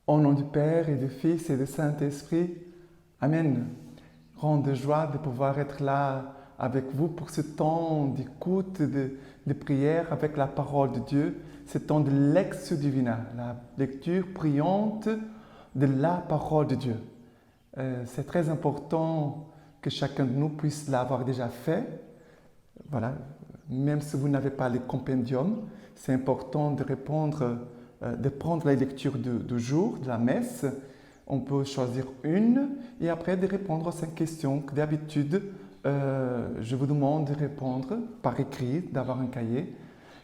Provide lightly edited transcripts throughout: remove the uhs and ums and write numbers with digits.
Au nom du Père et du Fils et du Saint-Esprit, Amen. Grande joie de pouvoir être là avec vous pour ce temps d'écoute, de prière avec la parole de Dieu, ce temps de Lectio Divina, la lecture priante de la parole de Dieu. C'est très important que chacun de nous puisse l'avoir déjà fait. Voilà, même si vous n'avez pas le compendium, c'est important de répondre, de prendre la lecture du jour, de la messe. On peut choisir une et après de répondre aux 5 questions que d'habitude je vous demande de répondre par écrit, d'avoir un cahier.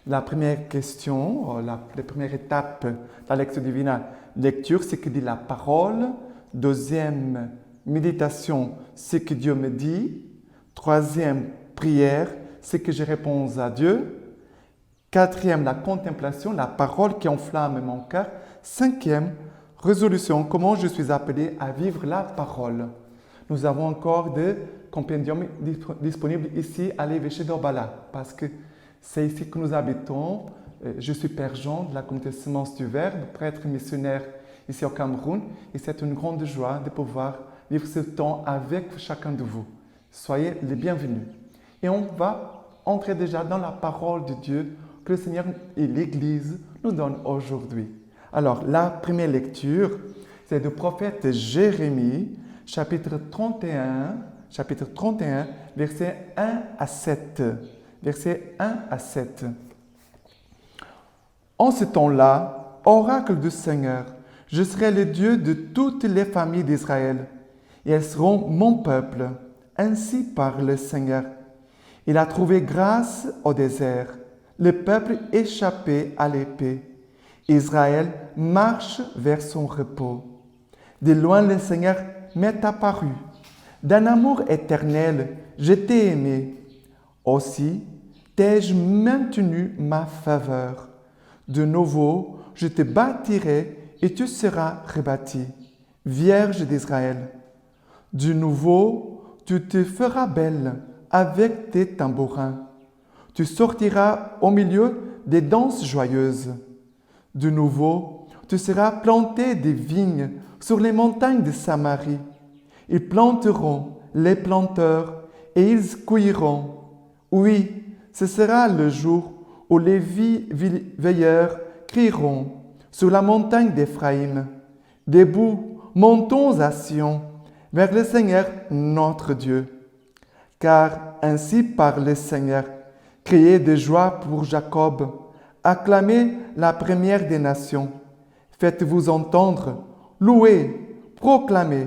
La première question, la première étape de la Lectio Divina, lecture, c'est que dit la parole. Deuxième, méditation, c'est que Dieu me dit. Troisième, prière, c'est que je réponds à Dieu. Quatrième, la contemplation, la parole qui enflamme mon cœur. Cinquième, résolution, comment je suis appelé à vivre la parole. Nous avons encore des compendiums disponibles ici à l'évêché d'Orbala parce que c'est ici que nous habitons. Je suis Père Jean de la communauté Semence du Verbe, prêtre missionnaire ici au Cameroun et c'est une grande joie de pouvoir vivre ce temps avec chacun de vous. Soyez les bienvenus. Et on va entrer déjà dans la parole de Dieu que le Seigneur et l'Église nous donnent aujourd'hui. Alors, la première lecture, c'est du prophète Jérémie, chapitre 31, versets 1 à 7. Versets 1 à 7. En ce temps-là, oracle du Seigneur, je serai le Dieu de toutes les familles d'Israël, et elles seront mon peuple. Ainsi parle le Seigneur. Il a trouvé grâce au désert, le peuple échappé à l'épée. Israël marche vers son repos. De loin, le Seigneur m'est apparu. D'un amour éternel, je t'ai aimé. Aussi, t'ai-je maintenu ma faveur. De nouveau, je te bâtirai et tu seras rebâti, Vierge d'Israël. De nouveau, tu te feras belle avec tes tambourins. Tu sortiras au milieu des danses joyeuses. De nouveau, tu seras planté des vignes sur les montagnes de Samarie. Ils planteront les planteurs et ils cueilleront. Oui, ce sera le jour où les veilleurs crieront sur la montagne d'Éphraïm. Debout, montons à Sion, vers le Seigneur notre Dieu. Car ainsi parle le Seigneur, criez de joie pour Jacob, acclamez la première des nations. Faites-vous entendre, louez, proclamez.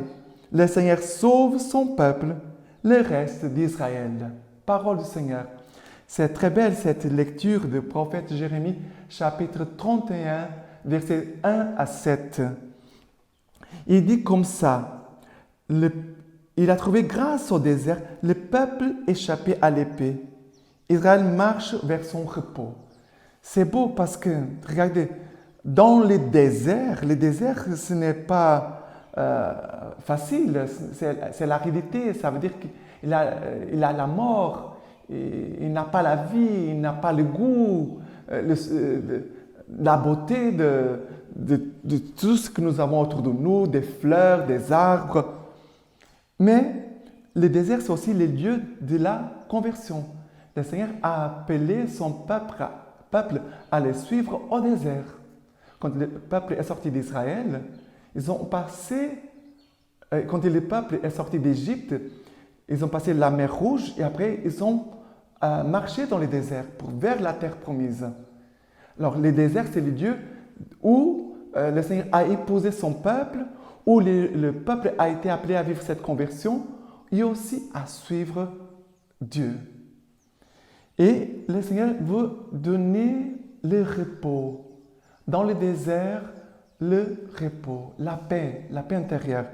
Le Seigneur sauve son peuple, le reste d'Israël. Parole du Seigneur. C'est très belle cette lecture du prophète Jérémie, chapitre 31, versets 1 à 7. Il dit comme ça, il a trouvé grâce au désert, le peuple échappé à l'épée. Israël marche vers son repos. C'est beau parce que, regardez, dans les déserts, ce n'est pas facile, c'est l'aridité, ça veut dire qu'il a la mort, il n'a pas la vie, il n'a pas le goût, la beauté de tout ce que nous avons autour de nous, des fleurs, des arbres. Mais le désert, c'est aussi le lieu de la conversion. Le Seigneur a appelé son peuple à le suivre au désert. Quand le peuple est sorti d'Israël, quand le peuple est sorti d'Égypte, ils ont passé la mer Rouge et après ils ont marché dans le désert vers la terre promise. Alors le désert, c'est le lieu où le Seigneur a épousé son peuple, où le peuple a été appelé à vivre cette conversion et aussi à suivre Dieu. Et le Seigneur veut donner le repos. Dans le désert, le repos, la paix intérieure.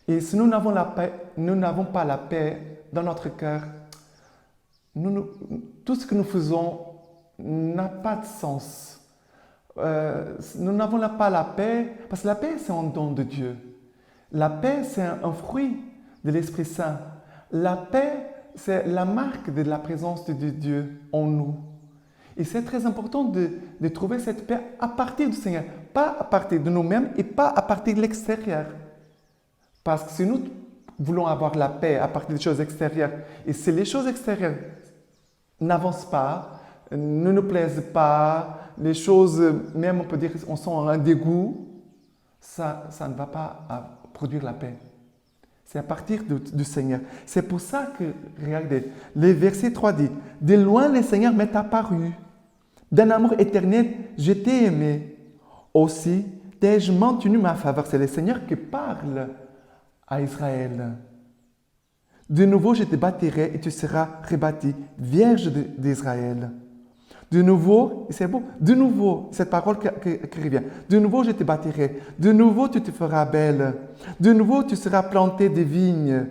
Et si nous n'avons pas la paix dans notre cœur, tout ce que nous faisons n'a pas de sens. Nous n'avons pas la paix, parce que la paix, c'est un don de Dieu. La paix, c'est un fruit de l'Esprit Saint. La paix, c'est la marque de la présence de Dieu en nous. Et c'est très important de trouver cette paix à partir du Seigneur, pas à partir de nous-mêmes et pas à partir de l'extérieur. Parce que si nous voulons avoir la paix à partir des choses extérieures, et si les choses extérieures n'avancent pas, ne nous plaisent pas, les choses, même on peut dire, on sent un dégoût, ça ne va pas produire la paix. C'est à partir du Seigneur. C'est pour ça que, regardez, le verset 3 dit, « De loin le Seigneur m'est apparu. D'un amour éternel, je t'ai aimé. Aussi, t'ai-je maintenu ma faveur. » C'est le Seigneur qui parle à Israël. « De nouveau, je te bâtirai et tu seras rebâti, vierge d'Israël. » De nouveau, c'est beau, de nouveau, cette parole qui revient. De nouveau, je te bâtirai. De nouveau, tu te feras belle. De nouveau, tu seras planté des vignes.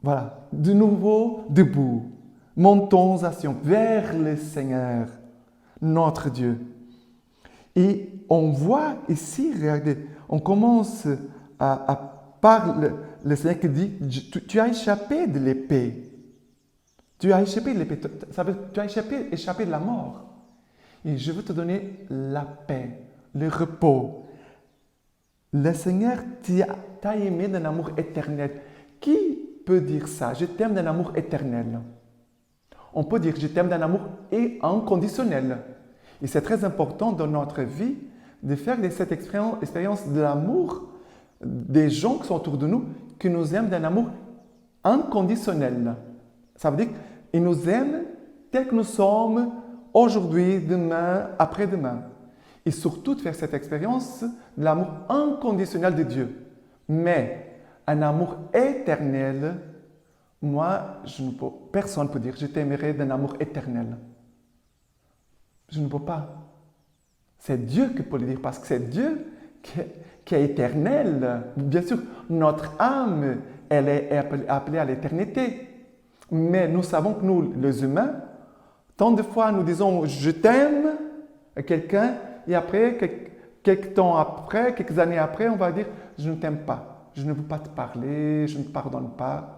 Voilà. De nouveau, debout. Montons à Sion, vers le Seigneur, notre Dieu. Et on voit ici, regardez, on commence par le Seigneur qui dit, tu as échappé de l'épée. Tu as échappé de l'épée, ça veut dire tu as échappé de la mort. Et je veux te donner la paix, le repos. Le Seigneur t'a aimé d'un amour éternel. Qui peut dire ça? Je t'aime d'un amour éternel. On peut dire je t'aime d'un amour inconditionnel. Et c'est très important dans notre vie de faire cette expérience de l'amour des gens qui sont autour de nous, qui nous aiment d'un amour inconditionnel. Ça veut dire qu'ils nous aiment tels que nous sommes aujourd'hui, demain, après-demain. Et surtout de faire cette expérience de l'amour inconditionnel de Dieu. Mais un amour éternel, moi, personne ne peut dire je t'aimerai d'un amour éternel. Je ne peux pas. C'est Dieu qui peut le dire parce que c'est Dieu qui est éternel. Bien sûr, notre âme, elle est appelée à l'éternité. Mais nous savons que nous, les humains, tant de fois nous disons « je t'aime » à quelqu'un et après, quelques temps après, quelques années après, on va dire « je ne t'aime pas, je ne veux pas te parler, je ne te pardonne pas ».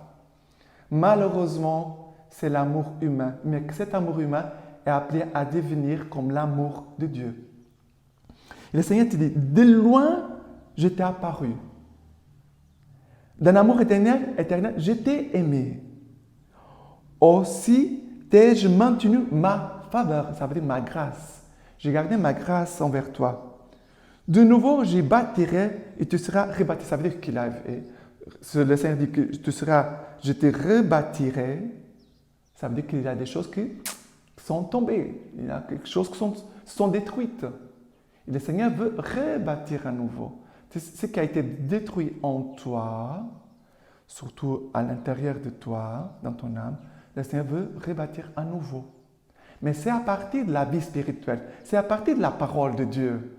Malheureusement, c'est l'amour humain. Mais cet amour humain est appelé à devenir comme l'amour de Dieu. Et le Seigneur te dit « de loin, je t'ai apparu. D'un amour éternel, je t'ai aimé. Aussi t'ai-je maintenu ma faveur, ça veut dire ma grâce. J'ai gardé ma grâce envers toi. De nouveau, j'y bâtirai et tu seras rebâti. Ça veut dire qu'il a. Le Seigneur dit que je te rebâtirai. Ça veut dire qu'il y a des choses qui sont tombées. Il y a quelque chose qui sont détruites. Et le Seigneur veut rebâtir à nouveau. Ce qui a été détruit en toi, surtout à l'intérieur de toi, dans ton âme, le Seigneur veut rebâtir à nouveau. Mais c'est à partir de la vie spirituelle, c'est à partir de la parole de Dieu.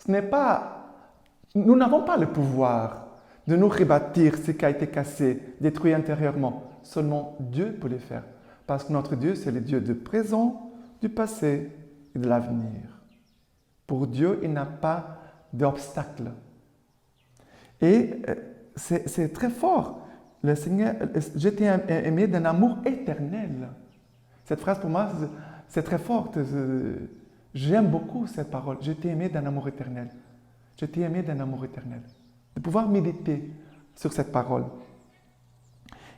Nous n'avons pas le pouvoir de nous rebâtir ce qui a été cassé, détruit intérieurement. Seulement Dieu peut le faire. Parce que notre Dieu, c'est le Dieu du présent, du passé et de l'avenir. Pour Dieu, il n'a pas d'obstacle. Et c'est très fort. Le Seigneur, je t'ai aimé d'un amour éternel. Cette phrase pour moi, c'est très forte. J'aime beaucoup cette parole. Je t'ai aimé d'un amour éternel. Je t'ai aimé d'un amour éternel. De pouvoir méditer sur cette parole.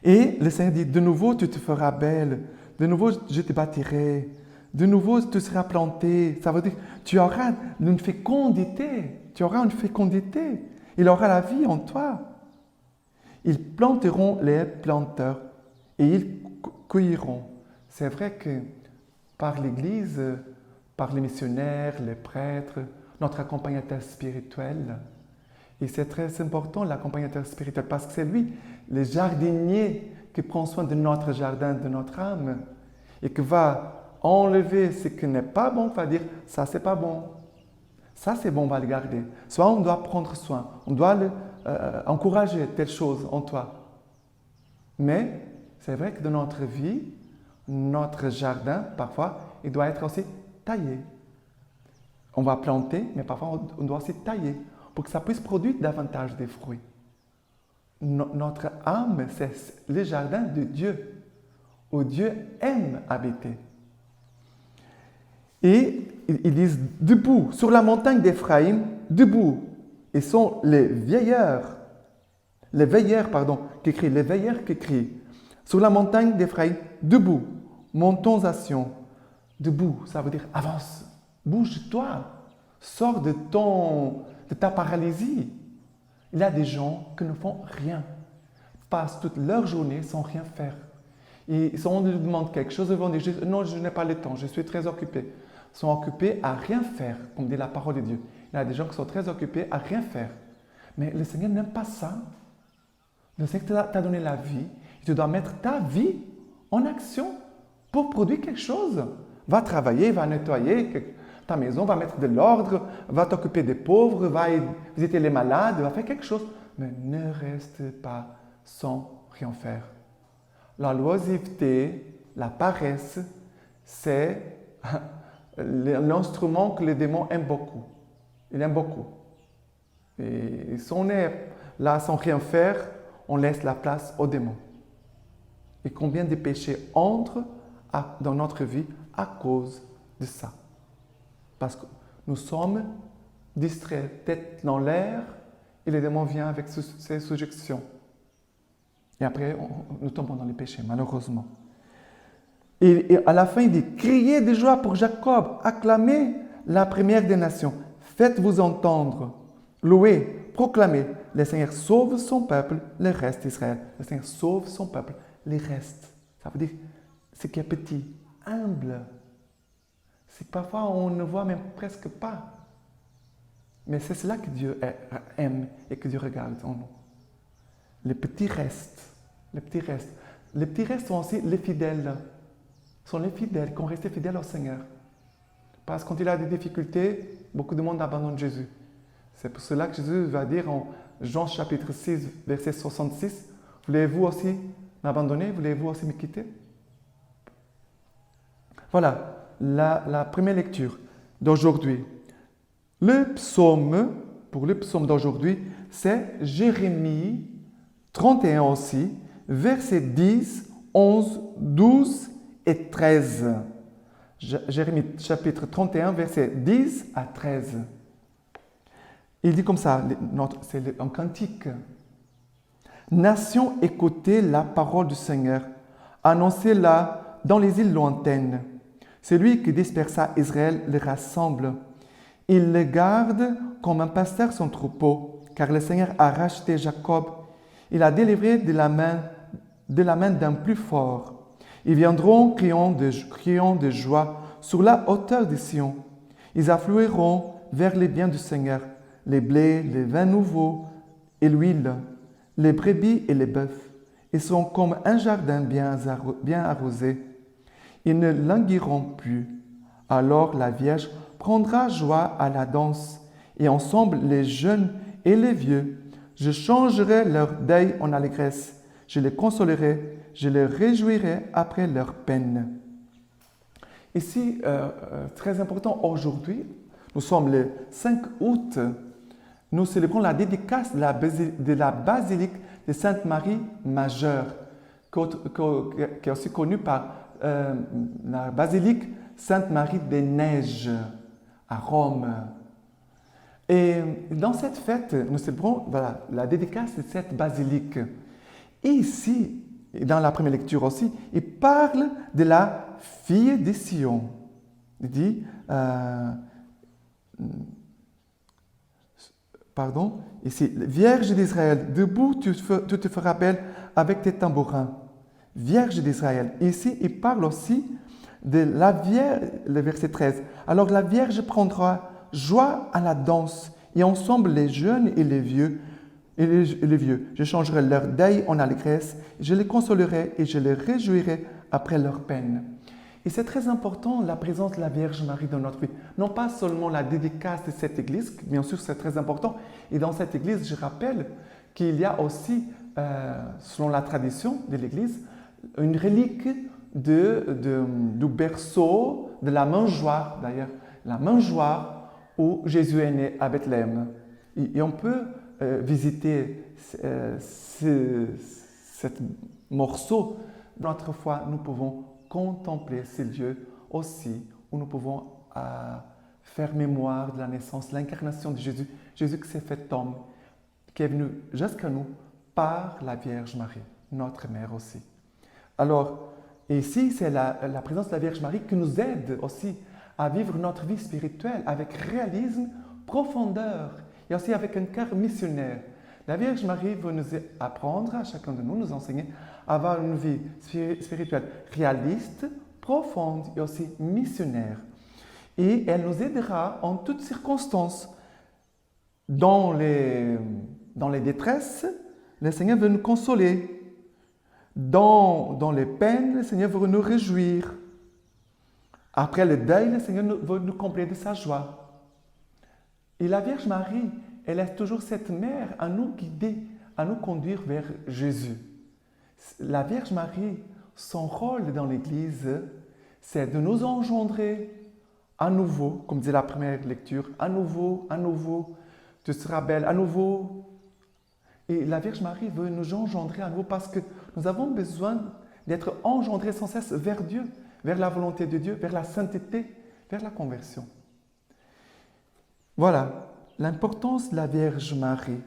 Et le Seigneur dit, de nouveau tu te feras belle. De nouveau je te bâtirai. De nouveau tu seras planté. Ça veut dire tu auras une fécondité. Tu auras une fécondité. Il aura la vie en toi. Ils planteront les planteurs et ils cueilleront. C'est vrai que par l'Église, par les missionnaires, les prêtres, notre accompagnateur spirituel, et c'est très important l'accompagnateur spirituel parce que c'est lui, le jardinier, qui prend soin de notre jardin, de notre âme, et qui va enlever ce qui n'est pas bon, va dire ça c'est pas bon, ça c'est bon, on va le garder. Soit on doit prendre soin, on doit encourager telle chose en toi. Mais c'est vrai que dans notre vie, notre jardin, parfois, il doit être aussi taillé. On va planter, mais parfois on doit aussi tailler pour que ça puisse produire davantage de fruits. Notre âme, c'est le jardin de Dieu, où Dieu aime habiter. Et ils disent debout, sur la montagne d'Éphraïm, debout. Ils sont les veilleurs qui crient. Sur la montagne d'Éphraïm, debout, montons à Sion. Debout, ça veut dire avance, bouge-toi, sors de ta paralysie. Il y a des gens qui ne font rien, passent toute leur journée sans rien faire. Et si on leur demande quelque chose, ils vont dire non, je n'ai pas le temps, je suis très occupé. Ils sont occupés à rien faire, comme dit la parole de Dieu. Il y a des gens qui sont très occupés à rien faire. Mais le Seigneur n'aime pas ça. Le Seigneur t'a donné la vie. Et tu dois mettre ta vie en action pour produire quelque chose. Va travailler, va nettoyer ta maison, va mettre de l'ordre, va t'occuper des pauvres, va visiter les malades, va faire quelque chose. Mais ne reste pas sans rien faire. La loisiveté, la paresse, c'est l'instrument que les démons aiment beaucoup. Ils aiment beaucoup. Et si on est là sans rien faire, on laisse la place aux démons. Et combien de péchés entrent dans notre vie à cause de ça? Parce que nous sommes distraits, tête dans l'air, et les démons viennent avec ces suggestions. Et après, nous tombons dans les péchés, malheureusement. Et à la fin, il dit, criez de joie pour Jacob, acclamez la première des nations, faites-vous entendre, louez, proclamez, le Seigneur sauve son peuple, le reste d'Israël. Le Seigneur sauve son peuple, le reste. Ça veut dire ce qui est petit, humble. C'est que parfois on ne voit même presque pas. Mais c'est cela que Dieu aime et que Dieu regarde en nous. Les petits restes. Les petits restes. Les petits restes sont aussi les fidèles. Sont les fidèles qui ont resté fidèles au Seigneur. Parce que quand il a des difficultés, beaucoup de monde abandonne Jésus. C'est pour cela que Jésus va dire en Jean chapitre 6, verset 66, « Voulez-vous aussi m'abandonner? Voulez-vous aussi me quitter ?» Voilà la première lecture d'aujourd'hui. Pour le psaume d'aujourd'hui, c'est Jérémie 31 aussi, versets 10, 11, 12 et 13. Jérémie chapitre 31, versets 10 à 13. Il dit comme ça, c'est un cantique. Nation, écoutez la parole du Seigneur, annoncez-la dans les îles lointaines. Celui qui dispersa Israël le rassemble. Il le garde comme un pasteur son troupeau, car le Seigneur a racheté Jacob. Il a délivré de la main d'un plus fort. Ils viendront criant de joie sur la hauteur de Sion. Ils afflueront vers les biens du Seigneur, les blés, les vins nouveaux et l'huile, les brebis et les bœufs. Ils seront comme un jardin bien arrosé. Ils ne languiront plus. Alors la Vierge prendra joie à la danse, et ensemble les jeunes et les vieux. Je changerai leur deuil en allégresse. Je les consolerai, je les réjouirai après leur peine. Ici, très important, aujourd'hui, nous sommes le 5 août, nous célébrons la dédicace de la basilique de Sainte-Marie Majeure, qui est aussi connue par la basilique Sainte-Marie des Neiges à Rome. Et dans cette fête, nous célébrons la dédicace de cette basilique. Et ici, dans la première lecture aussi, il parle de la fille de Sion. Il dit, ici, Vierge d'Israël, debout, tu te feras belle avec tes tambourins. Vierge d'Israël. Ici, il parle aussi de la Vierge, le verset 13. Alors la Vierge prendra joie à la danse, et ensemble les jeunes et les vieux. Je changerai leur deuil en allégresse, je les consolerai et je les réjouirai après leur peine. Et c'est très important la présence de la Vierge Marie dans notre vie. Non pas seulement la dédicace de cette église, bien sûr c'est très important. Et dans cette église, je rappelle qu'il y a aussi, selon la tradition de l'église, une relique du berceau, de la mangeoire d'ailleurs, la mangeoire où Jésus est né à Bethléem. Et on peut visiter ce morceau. Notre foi, nous pouvons contempler ces lieux aussi où nous pouvons faire mémoire de la naissance, l'incarnation de Jésus, Jésus qui s'est fait homme, qui est venu jusqu'à nous par la Vierge Marie, notre mère aussi. Alors, ici, c'est la présence de la Vierge Marie qui nous aide aussi à vivre notre vie spirituelle avec réalisme, profondeur et aussi avec un cœur missionnaire. La Vierge Marie veut nous apprendre, à chacun de nous, nous enseigner à avoir une vie spirituelle réaliste, profonde et aussi missionnaire. Et elle nous aidera en toutes circonstances. Dans les détresses, le Seigneur veut nous consoler. Dans les peines, le Seigneur veut nous réjouir. Après le deuil, le Seigneur veut nous combler de sa joie. Et la Vierge Marie, elle est toujours cette mère à nous guider, à nous conduire vers Jésus. La Vierge Marie, son rôle dans l'Église, c'est de nous engendrer à nouveau, comme dit la première lecture, à nouveau, tu seras belle, à nouveau. Et la Vierge Marie veut nous engendrer à nouveau parce que nous avons besoin d'être engendrés sans cesse vers Dieu, vers la volonté de Dieu, vers la sainteté, vers la conversion. Voilà l'importance de la Vierge Marie.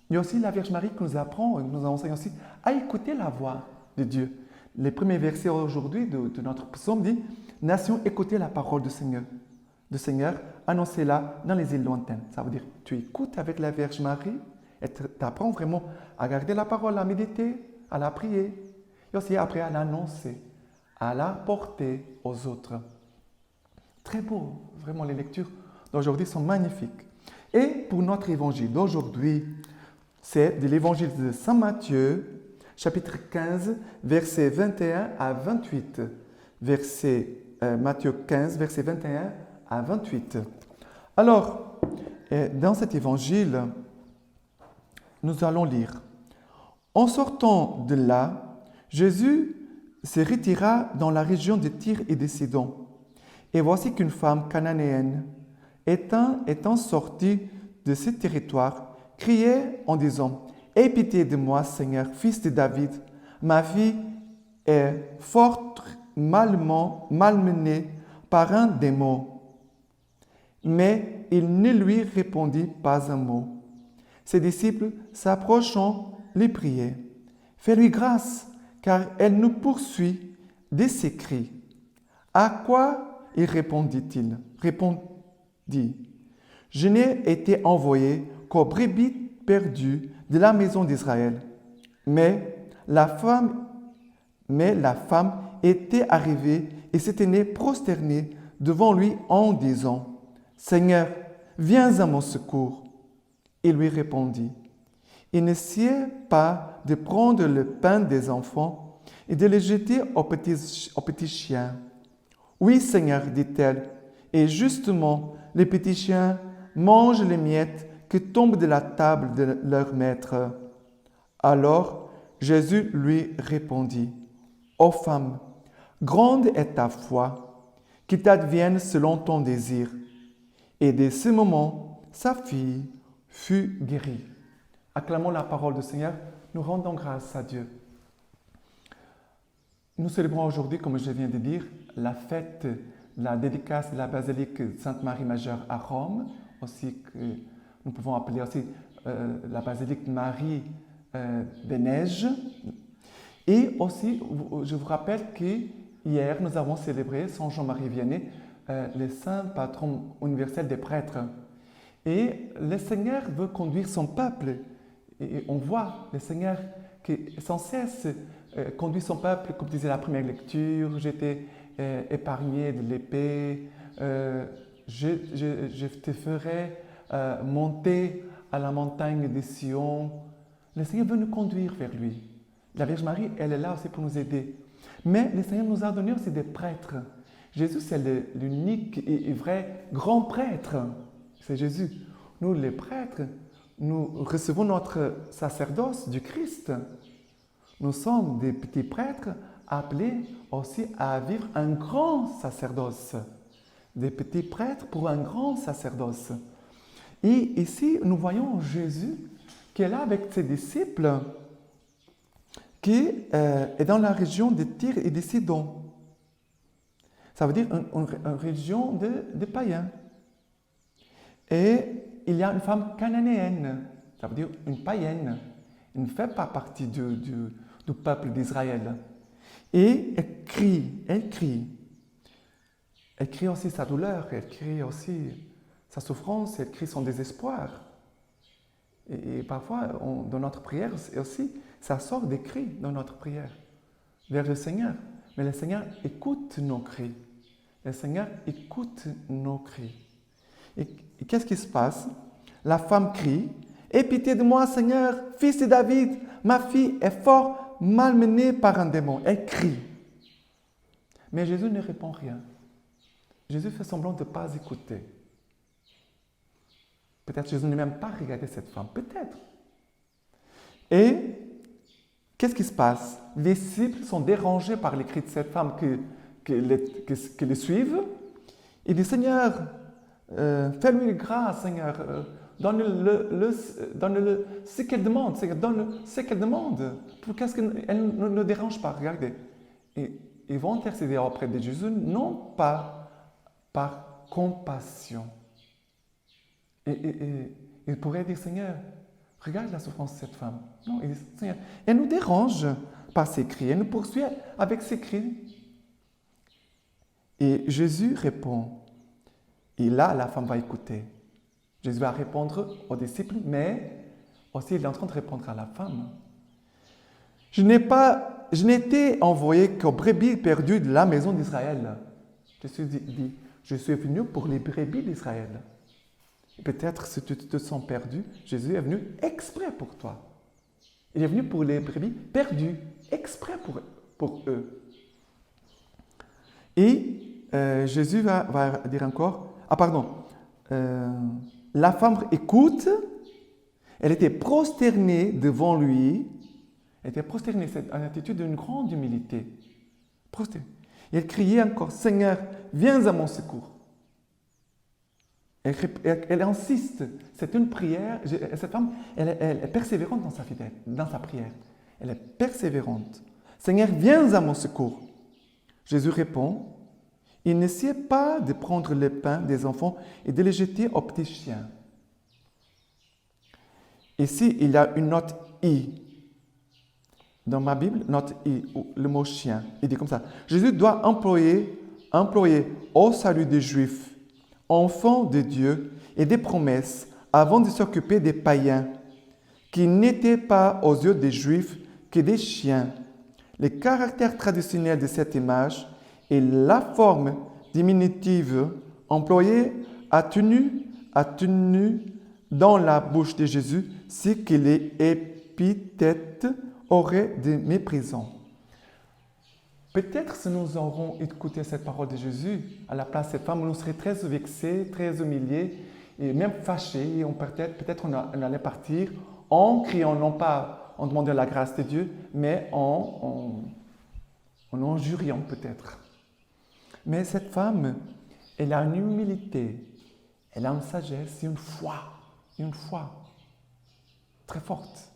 Il y a aussi la Vierge Marie qui nous apprend, nous enseigne aussi à écouter la voix de Dieu. Les premiers versets aujourd'hui de notre psaume disent « Nation, écoutez la parole du Seigneur, annoncez-la dans les îles lointaines. » Ça veut dire tu écoutes avec la Vierge Marie et tu apprends vraiment à garder la parole, à méditer, à la prier et aussi après à l'annoncer, à la porter aux autres. Très beau, vraiment les lectures d'aujourd'hui sont magnifiques. Et pour notre évangile d'aujourd'hui, c'est de l'évangile de Saint Matthieu, chapitre 15, versets 21 à 28. Matthieu 15, versets 21 à 28. Alors, dans cet évangile, nous allons lire. En sortant de là, Jésus se retira dans la région de Tyr et de Sidon. Et voici qu'une femme cananéenne, étant sortie de ce territoire, criait en disant « Aie pitié de moi, Seigneur, fils de David, ma fille est fort malmenée par un démon. » Mais il ne lui répondit pas un mot. Ses disciples, s'approchant, lui priaient « Fais-lui grâce, car elle nous poursuit de ses cris. » À quoi il répondit « Je n'ai été envoyé qu'aux brebis perdues de la maison d'Israël. » Mais la femme était arrivée et s'était prosternée devant lui en disant « Seigneur, viens à mon secours. » Il lui répondit « Il ne sied pas de prendre le pain des enfants et de le jeter aux petits chiens. » « Oui, Seigneur, dit-elle, et justement, les petits chiens mangent les miettes qui tombent de la table de leur maître. » Alors Jésus lui répondit, « Ô femme, grande est ta foi, qu'il t'advienne selon ton désir. » Et dès ce moment, sa fille fut guérie. Acclamons la parole du Seigneur, nous rendons grâce à Dieu. Nous célébrons aujourd'hui, comme je viens de dire, la fête de la dédicace de la basilique Sainte-Marie Majeure à Rome, aussi que nous pouvons appeler aussi la basilique Marie des Neiges. Et aussi, je vous rappelle qu'hier, nous avons célébré Saint Jean-Marie Vianney, le saint patron universel des prêtres. Et le Seigneur veut conduire son peuple. Et on voit le Seigneur qui sans cesse conduit son peuple, comme disait la première lecture, j'étais épargné de l'épée, je te ferai monter à la montagne de Sion. Le Seigneur veut nous conduire vers lui. La Vierge Marie, elle est là aussi pour nous aider. Mais le Seigneur nous a donné aussi des prêtres. Jésus, c'est l'unique et vrai grand prêtre. C'est Jésus. Nous, les prêtres, nous recevons notre sacerdoce du Christ. Nous sommes des petits prêtres appelés aussi à vivre un grand sacerdoce. Des petits prêtres pour un grand sacerdoce. Et ici, nous voyons Jésus qui est là avec ses disciples, qui est dans la région de Tyr et de Sidon. Ça veut dire une région de païens. Et il y a une femme cananéenne, ça veut dire une païenne. Elle ne fait pas partie du peuple d'Israël. Et elle crie, elle crie. Elle crie aussi sa douleur, elle crie aussi sa souffrance, elle crie son désespoir. Et parfois, dans notre prière aussi, ça sort des cris dans notre prière vers le Seigneur. Mais le Seigneur écoute nos cris. Le Seigneur écoute nos cris. Et qu'est-ce qui se passe? La femme crie, « Aie pitié de moi, Seigneur, fils de David, ma fille est fort malmenée par un démon. » Elle crie. Mais Jésus ne répond rien. Jésus fait semblant de ne pas écouter. Peut-être Jésus n'a même pas regardé cette femme. Peut-être. Et qu'est-ce qui se passe? Les disciples sont dérangés par les cris de cette femme qui les suivent. Il dit, Seigneur, fais-lui grâce, Seigneur. Donne-le ce qu'elle demande. Seigneur, donne-le ce qu'elle demande. Pourquoi est-ce qu'elle ne nous dérange pas? Regardez. Et ils vont intercéder auprès de Jésus, non pas par compassion. Et il pourrait dire, Seigneur, regarde la souffrance de cette femme. Non, il dit, Seigneur, elle nous dérange par ses cris, elle nous poursuit avec ses cris. Et Jésus répond, et là, la femme va écouter. Jésus va répondre aux disciples, mais aussi il est en train de répondre à la femme. Je n'ai été envoyé qu'aux brebis perdues de la maison d'Israël. Je suis venu pour les brebis d'Israël. Peut-être si tu te sens perdu, Jésus est venu exprès pour toi. Il est venu pour les brebis perdues, exprès pour eux. Et Jésus va dire encore, la femme écoute, elle était prosternée devant lui, elle était prosternée, c'est une attitude d'une grande humilité. Prosternée. Et elle criait encore, Seigneur, viens à mon secours. Elle insiste, c'est une prière. Cette femme, elle est persévérante dans sa prière. Elle est persévérante. Seigneur, viens à mon secours. Jésus répond, il n'essayait pas de prendre le pain des enfants et de les jeter aux petits chiens. Ici, il y a une note I. Dans ma Bible, note I, le mot chien. Il dit comme ça, Jésus doit employer au salut des Juifs, enfants de Dieu et des promesses, avant de s'occuper des païens, qui n'étaient pas aux yeux des Juifs que des chiens. Le caractère traditionnel de cette image et la forme diminutive employée a tenu dans la bouche de Jésus ce que les épithètes auraient de méprisant. Peut-être si nous aurons écouté cette parole de Jésus à la place de cette femme, nous serions très vexés, très humiliés et même fâchés. Peut-être on allait partir en criant, non pas en demandant la grâce de Dieu, mais en injuriant peut-être. Mais cette femme, elle a une humilité, elle a une sagesse et une foi très forte.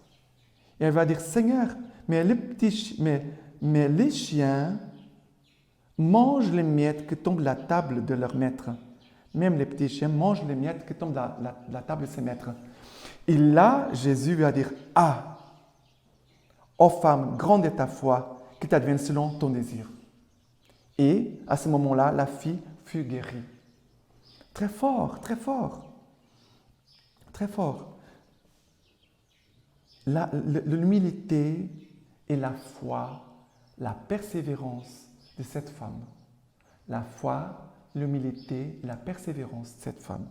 Et elle va dire, Seigneur, mais les chiens mangent les miettes qui tombent de la table de leur maître. Même les petits chiens mangent les miettes qui tombent de la table de ses maîtres. Et là, Jésus va dire, ah, ô femme, grande est ta foi, qu'il t'advienne selon ton désir. Et à ce moment-là, la fille fut guérie. Très fort, très fort. Très fort. L'humilité et la foi, la persévérance de cette femme. La foi, l'humilité et la persévérance de cette femme.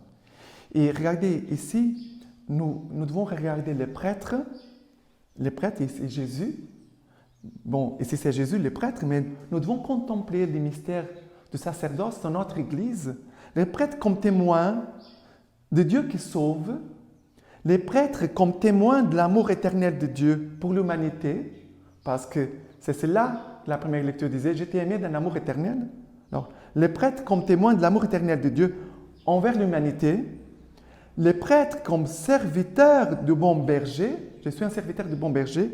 Et regardez ici, nous devons regarder les prêtres. Les prêtres, ici Jésus. Bon, ici c'est Jésus, les prêtres, mais nous devons contempler les mystères du sacerdoce dans notre Église. Les prêtres comme témoins de Dieu qui sauve. Les prêtres comme témoins de l'amour éternel de Dieu pour l'humanité, parce que c'est cela que la première lecture disait, « Je t'ai aimé d'un amour éternel ». Alors, les prêtres comme témoins de l'amour éternel de Dieu envers l'humanité, les prêtres comme serviteurs du bon berger, je suis un serviteur du bon berger,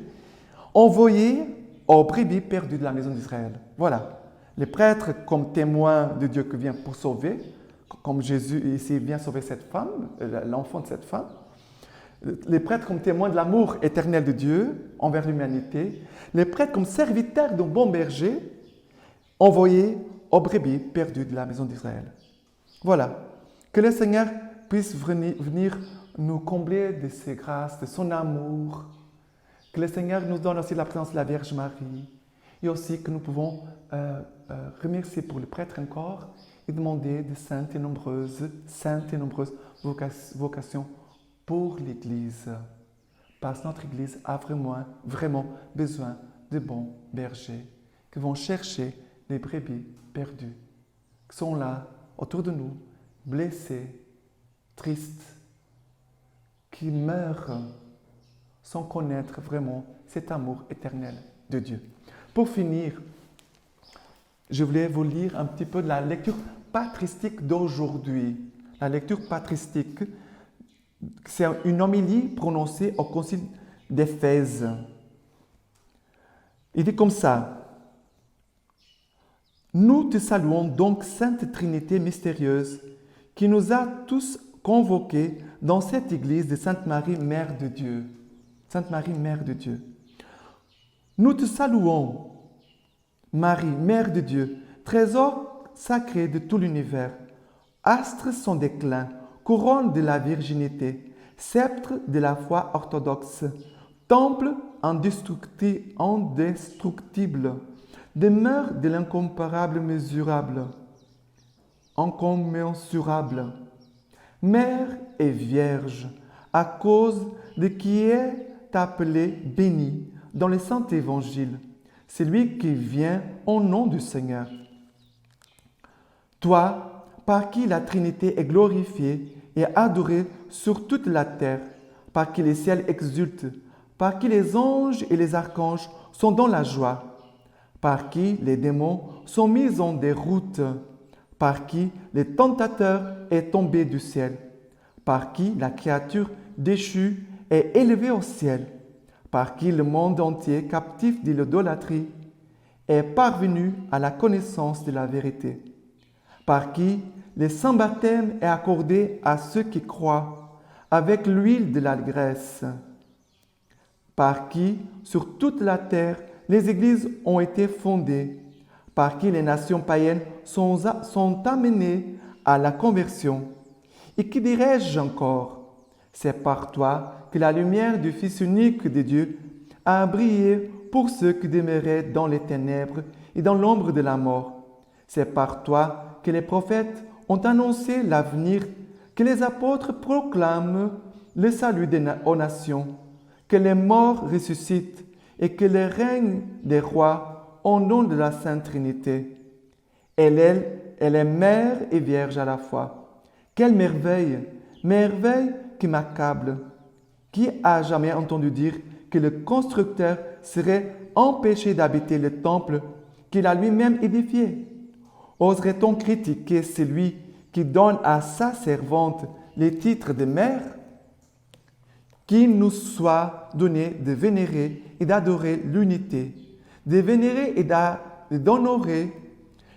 envoyés aux brebis perdues de la maison d'Israël. Voilà, les prêtres comme témoins de Dieu qui vient pour sauver, comme Jésus ici vient sauver cette femme, l'enfant de cette femme. Les prêtres comme témoins de l'amour éternel de Dieu envers l'humanité. Les prêtres comme serviteurs d'un bon berger envoyés aux brebis perdues de la maison d'Israël. Voilà. Que le Seigneur puisse venir nous combler de ses grâces, de son amour. Que le Seigneur nous donne aussi la présence de la Vierge Marie. Et aussi que nous pouvons remercier pour le prêtre encore et demander de saintes et nombreuses vocations pour l'Église. Parce que notre Église a vraiment besoin de bons bergers qui vont chercher les brebis perdues, qui sont là autour de nous, blessés, tristes, qui meurent sans connaître vraiment cet amour éternel de Dieu. Pour finir, je voulais vous lire un petit peu de la lecture patristique d'aujourd'hui. La lecture patristique, c'est une homélie prononcée au concile d'Éphèse. Il dit comme ça: « Nous te saluons donc, Sainte Trinité mystérieuse, qui nous a tous convoqués dans cette église de Sainte Marie, Mère de Dieu. » Sainte Marie, Mère de Dieu. Nous te saluons, Marie, Mère de Dieu, trésor sacré de tout l'univers, astre sans déclin, couronne de la virginité, sceptre de la foi orthodoxe, temple indestructible, demeure de l'incomparable mesurable, incommensurable, Mère et Vierge, à cause de qui est appelé béni dans les saints évangiles, celui qui vient au nom du Seigneur. Toi, par qui la Trinité est glorifiée et adorée sur toute la terre, par qui les ciels exultent, par qui les anges et les archanges sont dans la joie, par qui les démons sont mis en déroute, par qui le tentateur est tombé du ciel, par qui la créature déchue est élevée au ciel, par qui le monde entier, captif de l'idolâtrie, est parvenu à la connaissance de la vérité, par qui le saint baptême est accordé à ceux qui croient, avec l'huile de l'allégresse, par qui, sur toute la terre, les églises ont été fondées, par qui les nations païennes sont amenées à la conversion. Et qui dirais-je encore? C'est par toi que la lumière du Fils unique de Dieu a brillé pour ceux qui demeuraient dans les ténèbres et dans l'ombre de la mort. C'est par toi que les prophètes ont annoncé l'avenir, que les apôtres proclament le salut aux nations, que les morts ressuscitent et que le règne des rois au nom de la Sainte Trinité. Elle est mère et vierge à la fois. Quelle merveille! Merveille qui m'accable. Qui a jamais entendu dire que le constructeur serait empêché d'habiter le temple qu'il a lui-même édifié? Oserait-on critiquer celui qui donne à sa servante les titres de mère? Qu'il nous soit donné de vénérer et d'adorer l'unité, de vénérer et d'honorer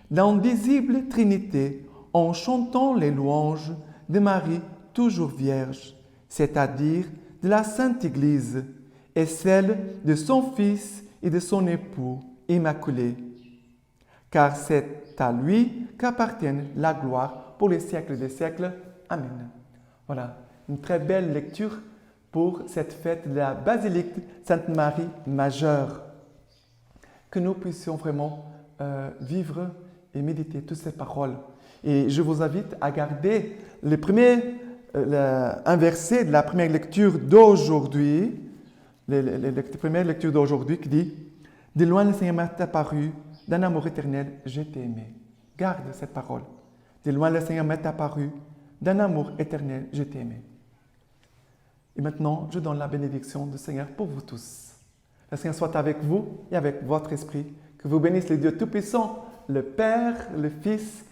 l'indisible Trinité en chantant les louanges de Marie toujours vierge, c'est-à-dire de la Sainte Église, et celle de son Fils et de son époux immaculé. Car c'est à lui qu'appartienne la gloire pour les siècles des siècles. Amen. Voilà, une très belle lecture pour cette fête de la basilique Sainte Marie Majeure. Que nous puissions vraiment vivre et méditer toutes ces paroles. Et je vous invite à garder un verset de la première lecture d'aujourd'hui, la première lecture d'aujourd'hui qui dit « De loin le Seigneur m'est apparu, d'un amour éternel, je t'ai aimé. » Garde cette parole. « De loin le Seigneur m'est apparu, d'un amour éternel, je t'ai aimé. » Et maintenant, je donne la bénédiction du Seigneur pour vous tous. Le Seigneur soit avec vous et avec votre esprit. Que vous bénisse le Dieu Tout-Puissant, le Père, le Fils